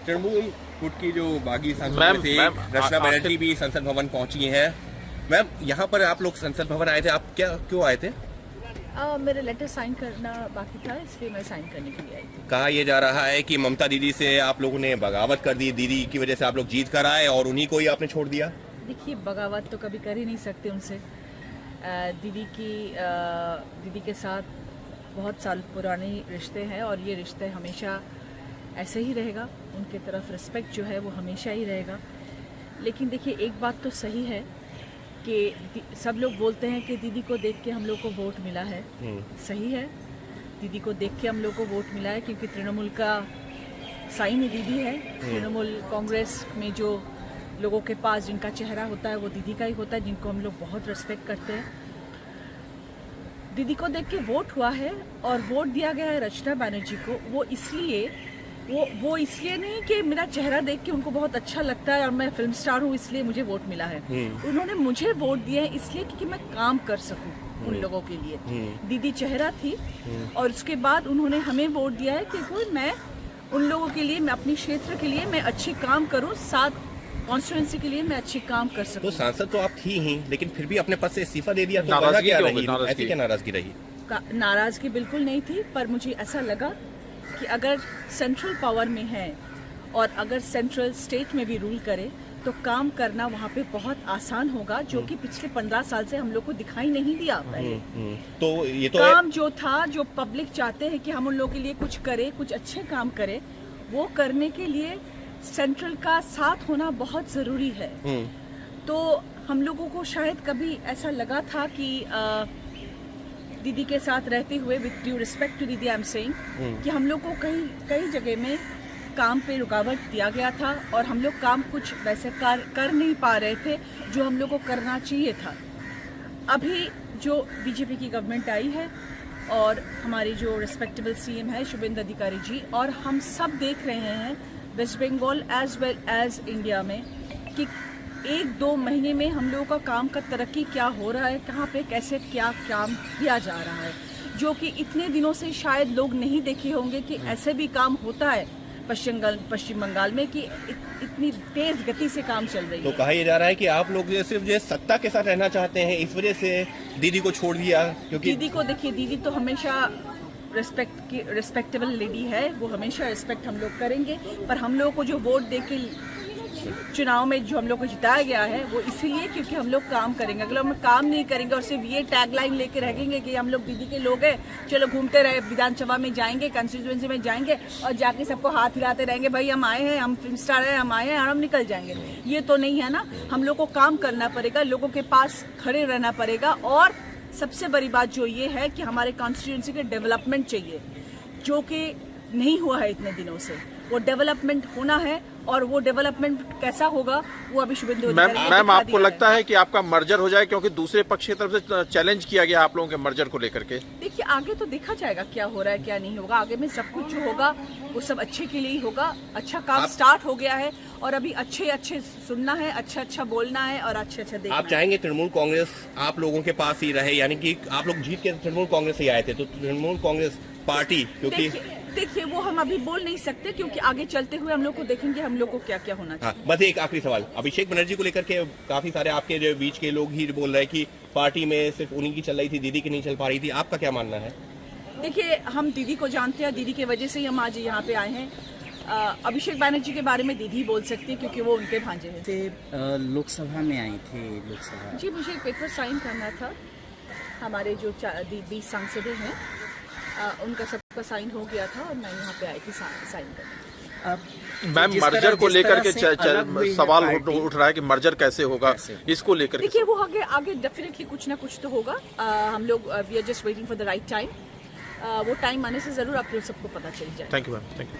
तृणमूल गुट की जो बागी सांसद थे रचना बनर्जी भी संसद भवन पहुंची हैं। मैम, यहाँ पर आप लोग संसद भवन आए थे, आप क्यों आए थे? मेरा लेटर साइन करना बाकी था, इसलिए मैं साइन करने के लिए आई थी। कहा यह जा रहा है कि ममता दीदी से आप लोगों ने बगावत कर दी, दीदी की वजह से आप लोग जीत कर आए और उन्हीं को ही आपने छोड़ दिया। देखिए, बगावत तो कभी कर ही नहीं सकते उनसे। दीदी के साथ बहुत साल पुराने रिश्ते हैं और ये रिश्ते हमेशा ऐसे ही रहेगा। उनके तरफ रिस्पेक्ट जो है वो हमेशा ही रहेगा। लेकिन देखिए, एक बात तो सही है कि सब लोग बोलते हैं कि दीदी को देख के हम लोग को वोट मिला है। सही है, दीदी को देख के हम लोग को वोट मिला है क्योंकि तृणमूल का साइन ही दीदी है। तृणमूल कांग्रेस में जो लोगों के पास जिनका चेहरा होता है वो दीदी का ही होता है, जिनको हम लोग बहुत रिस्पेक्ट करते हैं। दीदी को देख के वोट हुआ है और वोट दिया गया है रचना बनर्जी को। वो इसलिए नहीं कि मेरा चेहरा देख के उनको बहुत अच्छा लगता है और मैं फिल्म स्टार हूँ इसलिए मुझे वोट मिला है। उन्होंने मुझे वोट दिया है इसलिए क्योंकि मैं काम कर सकूं उन लोगों के लिए। दीदी चेहरा थी और उसके बाद उन्होंने हमें वोट दिया है क्योंकि मैं उन लोगों के लिए, मैं अपने क्षेत्र के लिए मैं अच्छी काम करूँ, साथ कॉन्स्टिट्यूएंसी के लिए मैं अच्छी काम कर सकूं। तो सांसद तो आप थी ही, लेकिन फिर भी अपने पद से इस्तीफा दे दिया, तो वजह क्या रही? ऐसी क्या नाराजगी रही? नाराजगी बिल्कुल नहीं थी, पर मुझे ऐसा लगा कि अगर सेंट्रल पावर में है और अगर सेंट्रल स्टेट में भी रूल करे तो काम करना वहाँ पे बहुत आसान होगा, जो कि पिछले 15 साल से हम लोग को दिखाई नहीं दिया पहले। तो ये तो काम जो था, जो पब्लिक चाहते हैं कि हम उन लोगों के लिए कुछ करें, कुछ अच्छे काम करें, वो करने के लिए सेंट्रल का साथ होना बहुत जरूरी है। तो हम लोगों को शायद कभी ऐसा लगा था कि दीदी के साथ रहते हुए, विद ड्यू रिस्पेक्ट टू दीदी, आई एम सेइंग कि हम लोग को कई जगह में काम पे रुकावट दिया गया था और हम लोग काम कुछ वैसे कर नहीं पा रहे थे जो हम लोग को करना चाहिए था। अभी जो बीजेपी की गवर्नमेंट आई है और हमारी जो रिस्पेक्टेबल सीएम है शुभेंदु अधिकारी जी, और हम सब देख रहे हैं West Bengal as well as India में कि 1-2 महीने में हम लोगों का काम का तरक्की क्या हो रहा है, कहाँ पे कैसे क्या काम किया जा रहा है, जो कि इतने दिनों से शायद लोग नहीं देखे होंगे कि ऐसे भी काम होता है पश्चिम बंगाल में, कि इतनी तेज गति से काम चल रही है। तो कहा यह जा रहा है कि आप लोग सिर्फ जो सत्ता के साथ रहना चाहते हैं, इस वजह से दीदी को छोड़ दिया। क्योंकि दीदी को देखिए, दीदी तो हमेशा रिस्पेक्टेबल लेडी है, वो हमेशा रिस्पेक्ट हम लोग करेंगे। पर हम लोगों को जो वोट देके चुनाव में जो हम लोग को जिताया गया है वो इसीलिए क्योंकि हम लोग काम करेंगे। अगर हम काम नहीं करेंगे और सिर्फ ये टैगलाइन लेके रहेंगे कि हम लोग दीदी के लोग हैं, चलो घूमते रहे, विधानसभा में जाएंगे, कंस्टिट्यूएंसी में जाएंगे और जाके सबको हाथ हिलाते रहेंगे, भाई हम आए हैं, हम फिल्म स्टार हैं, हम आए हैं और हम निकल जाएंगे, ये तो नहीं है ना। हम लोग को काम करना पड़ेगा, लोगों के पास खड़े रहना पड़ेगा। और सबसे बड़ी बात जो ये है कि हमारे कॉन्स्टिट्यूएंसी के डेवलपमेंट चाहिए, जो कि नहीं हुआ है इतने दिनों से। वो डेवलपमेंट होना है और वो डेवलपमेंट कैसा होगा वो अभी शुभेंदु मैम आपको लगता है कि आपका मर्जर हो जाए, क्योंकि दूसरे पक्ष की तरफ से चैलेंज किया गया आप लोगों के मर्जर को लेकर के? देखिए, आगे तो देखा जाएगा क्या हो रहा है क्या नहीं होगा। आगे में सब कुछ जो होगा वो सब अच्छे के लिए ही होगा। अच्छा काम स्टार्ट हो गया है और अभी अच्छे सुनना है, अच्छा बोलना है और अच्छा देखना है। आप चाहेंगे तृणमूल कांग्रेस आप लोगों के पास ही रहे, यानी कि आप लोग जीत के तृणमूल कांग्रेस से आए थे, तो तृणमूल कांग्रेस पार्टी, क्योंकि देखिए वो हम अभी बोल नहीं सकते क्योंकि आगे चलते हुए हम लोग को देखेंगे हम लोग को क्या क्या होना चाहिए। बस एक आखिरी सवाल, अभिषेक बनर्जी को लेकर के काफी सारे आपके जो बीच के लोग ही बोल रहे हैं कि पार्टी में सिर्फ उन्हीं की चल रही थी, दीदी की नहीं चल पा रही थी, आपका क्या मानना है? देखिए, हम दीदी को जानते हैं, दीदी की वजह से ही हम आज यहाँ पे आए हैं। अभिषेक बनर्जी के बारे में दीदी बोल सकती है क्योंकि वो उनके भांजे हैं। लोकसभा में आई थी लोकसभा जी, मुझे एक पेपर साइन करना था। हमारे जो 20 सांसद हैं उनका सबका साइन हो गया था और मैं यहाँ पे आई थी साइन करने। मैम, मर्जर को लेकर के सवाल उठ रहा है कि मर्जर कैसे होगा, इसको लेकर देखिए वो आगे डेफिनेटली कुछ ना कुछ तो होगा। हम लोग we are just waiting for the right time. वो टाइम आने से जरूर आप लोग सबको पता चल जाए। Thank you ma'am, thank you.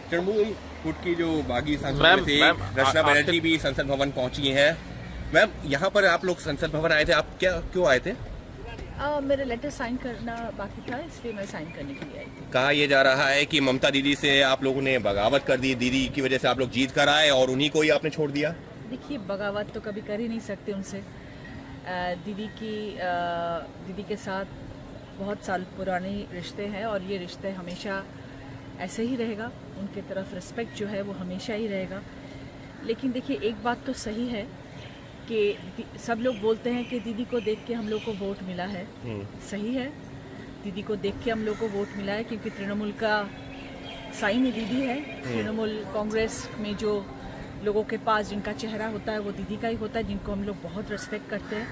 Trinamool गुट की जो बागी सांसद थे रचना बनर्जी भी संसद भवन पहुंची हैं। मैम, यहाँ पर आप लोग संसद भवन आए थे, आप क्यों आए थे? मेरा लेटर साइन करना बाकी था, इसलिए मैं साइन करने के लिए आई थी। कहा यह जा रहा है कि ममता दीदी से आप लोगों ने बगावत कर दी, दीदी की वजह से आप लोग जीत कर आए और उन्हीं को ही आपने छोड़ दिया। देखिए, बगावत तो कभी कर ही नहीं सकते उनसे। दीदी के साथ बहुत साल पुराने रिश्ते हैं और ये रिश्ते हमेशा ऐसे ही रहेगा, उनके तरफ रिस्पेक्ट जो है वो हमेशा ही रहेगा। लेकिन देखिए एक बात तो सही है कि सब लोग बोलते हैं कि दीदी को देख के हम लोग को वोट मिला है। सही है, दीदी को देख के हम लोग को वोट मिला है क्योंकि तृणमूल का साइन ही दीदी है। तृणमूल कांग्रेस में जो लोगों के पास जिनका चेहरा होता है वो दीदी का ही होता है, जिनको हम लोग बहुत रिस्पेक्ट करते हैं।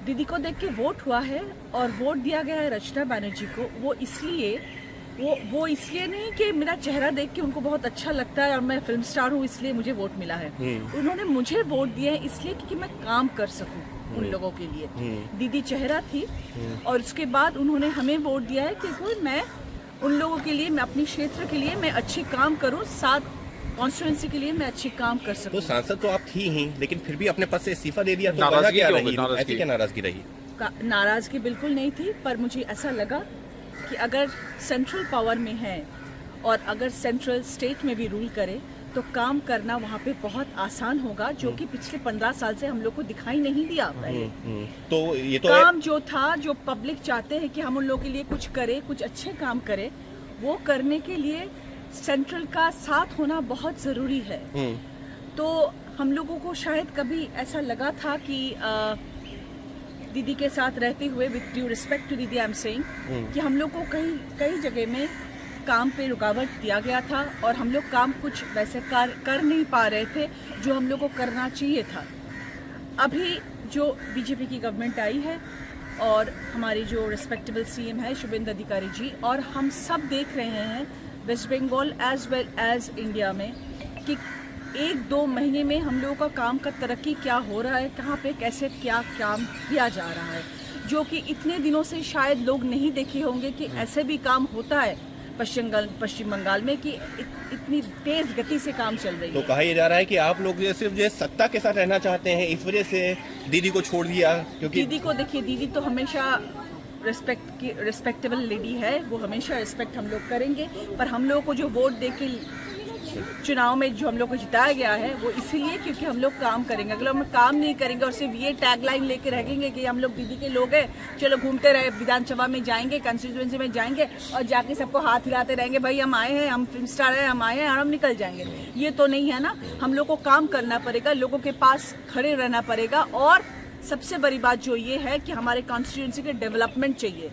दीदी को देख के वोट हुआ है और वोट दिया गया है रचना बनर्जी को। वो इसलिए नहीं कि मेरा चेहरा देख के उनको बहुत अच्छा लगता है और मैं फिल्म स्टार हूँ इसलिए मुझे वोट मिला है। उन्होंने मुझे वोट दिया है इसलिए क्योंकि मैं काम कर सकूं उन लोगों के लिए। दीदी चेहरा थी और उसके बाद उन्होंने हमें वोट दिया है क्योंकि मैं उन लोगों के लिए, मैं अपने क्षेत्र के लिए मैं अच्छे काम करूं, साथ कॉन्स्टिट्यूएंसी के लिए मैं अच्छे काम कर सकूं। तो सांसद तो आप थी ही, लेकिन फिर भी अपने पद से इस्तीफा दे दिया, तो नाराजगी क्या क्यों रही? हुई? ऐसी क्या नाराजगी रही? नाराजगी बिल्कुल नहीं थी, पर मुझे ऐसा लगा कि अगर सेंट्रल पावर में है और अगर सेंट्रल स्टेट में भी रूल करे तो काम करना वहाँ पे बहुत आसान होगा, जो कि पिछले 15 साल से हम लोग को दिखाई नहीं दिया। तो ये तो काम जो था, जो पब्लिक चाहते हैं कि हम उन लोगों के लिए कुछ करें, कुछ अच्छे काम करें, वो करने के लिए सेंट्रल का साथ होना बहुत जरूरी है। तो हम लोगों को शायद कभी ऐसा लगा था कि दीदी के साथ रहते हुए, विद ड्यू रिस्पेक्ट टू दीदी आई एम सेइंग, कि हम लोग को कई जगह में काम पे रुकावट दिया गया था और हम लोग काम कुछ वैसे कर नहीं पा रहे थे जो हम लोग को करना चाहिए था। अभी जो बीजेपी की गवर्नमेंट आई है और हमारी जो रिस्पेक्टेबल सीएम है शुभेंदु अधिकारी जी, और हम सब देख रहे हैं West Bengal as well as India में कि 1-2 महीने में हम लोगों का काम का तरक्की क्या हो रहा है, कहाँ पे कैसे क्या काम किया जा रहा है, जो कि इतने दिनों से शायद लोग नहीं देखे होंगे कि ऐसे भी काम होता है पश्चिम बंगाल में, कि इतनी तेज गति से काम चल रही है। तो कहा यह जा रहा है कि आप लोग सिर्फ जो सत्ता के साथ रहना चाहते हैं, इस वजह से दीदी को छोड़ दिया। क्योंकि दीदी को देखिए, दीदी तो हमेशा रिस्पेक्टेबल लेडी है, वो हमेशा रिस्पेक्ट हम लोग करेंगे, पर हम लोगों को जो वोट देके चुनाव में जो हम लोग को जिताया गया है वो इसीलिए क्योंकि हम लोग काम करेंगे। अगर हम काम नहीं करेंगे और सिर्फ ये टैगलाइन लेके रहेंगे कि हम लोग दीदी के लोग हैं, चलो घूमते रहे, विधानसभा में जाएंगे, कंस्टिट्यूएंसी में जाएंगे और जाके सबको हाथ हिलाते रहेंगे, भाई हम आए हैं, हम फिल्म स्टार हैं, हम आए हैं और हम निकल जाएंगे, ये तो नहीं है ना। हम लोग को काम करना पड़ेगा, लोगों के पास खड़े रहना पड़ेगा, और सबसे बड़ी बात जो ये है कि हमारे कॉन्स्टिट्यूएंसी के डेवलपमेंट चाहिए,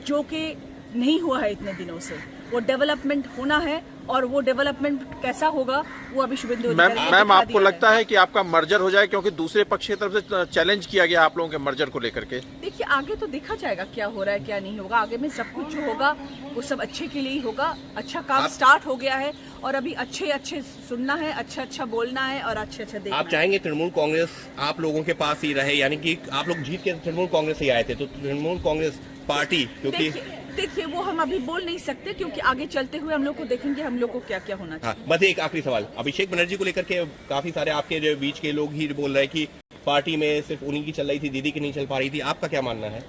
जो कि नहीं हुआ है इतने दिनों से। वो डेवलपमेंट होना है और वो डेवलपमेंट कैसा होगा वो अभी शुभेंदु मैम आपको लगता है कि आपका मर्जर हो जाए, क्योंकि दूसरे पक्ष की तरफ से चैलेंज किया गया आप लोगों के मर्जर को लेकर के? देखिए आगे तो देखा जाएगा क्या हो रहा है क्या नहीं होगा। आगे में सब कुछ जो होगा वो सब अच्छे के लिए ही होगा। अच्छा काम स्टार्ट हो गया है और अभी अच्छे सुनना है, अच्छा बोलना है और अच्छा देखना। आप चाहेंगे तृणमूल कांग्रेस आप लोगों के पास ही रहे, यानी कि आप लोग जीत के तृणमूल कांग्रेस से आए थे, तो तृणमूल कांग्रेस पार्टी, क्योंकि देखिए वो हम अभी बोल नहीं सकते क्योंकि आगे चलते हुए हम लोग को देखेंगे हम लोग को क्या क्या होना चाहिए। बस एक आखिरी सवाल, अभिषेक बनर्जी को लेकर के काफी सारे आपके जो बीच के लोग ही बोल रहे हैं कि पार्टी में सिर्फ उन्हीं की चल रही थी, दीदी की नहीं चल पा रही थी, आपका क्या मानना है?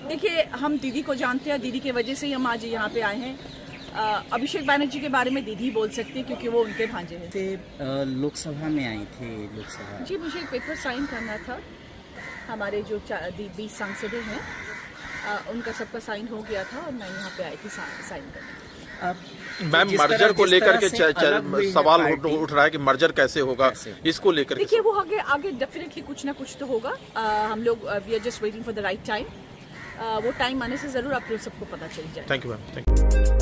देखिए हम दीदी को जानते हैं, दीदी की वजह से ही हम आज यहाँ पे आए हैं। अभिषेक बनर्जी के बारे में दीदी बोल सकती है क्योंकि वो उनके भांजे हैं। लोकसभा में आई थी लोकसभा जी, मुझे एक पेपर साइन करना था। हमारे जो 20 सांसद हैं उनका सबका साइन हो गया था और मैं यहाँ पे आई थी साइन करने। मैम मर्जर को लेकर के सवाल उठ रहा है कि मर्जर कैसे होगा, इसको लेकर देखिए वो आगे डेफिनेटली कुछ ना कुछ तो होगा। हम लोग we are just waiting for the right time. वो टाइम आने से जरूर आप लोग सबको पता चल जाए। Thank you ma'am.